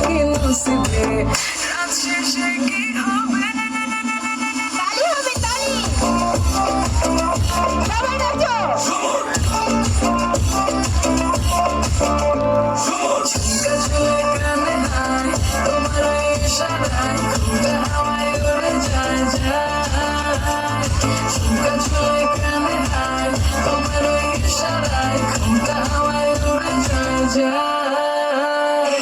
কি নসিবে রাত শেষে কি হবে তালি হবে তালি সবাই নাচো ঝুমকা ঝুলে কানে হায় তোমার ওই ইশারায় ঘুমটা হাওয়ায় উড়ে যায় যায় ঝুমকা ঝুলে কানে হায় তোমার ওই ইশারায় ঘুমটা হাওয়ায় উড়ে যায় যায়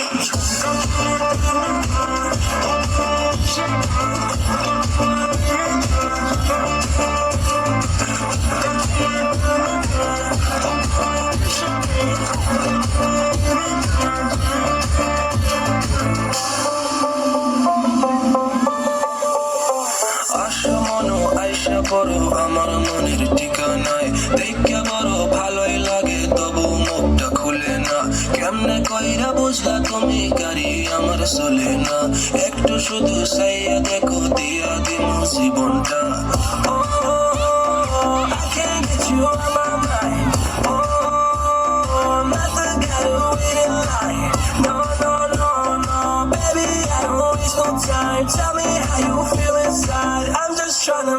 আশা মনো আয়সা পড়ো আমার মনের ঠিকানায় দেখে বড় ভালোই লাগে তবু মুখটা খুলে না কেমনে কইরা বুঝলা তুমি গাড়ি আমার চলে না একটু শুধু চাইয়া দেখো দিয়া দিমু জীবনটা I can't get you out my mind. I'm not the guy who really lie. No, no, no, no, baby, I don't waste no time. Tell me how you feel inside. I'm just tryna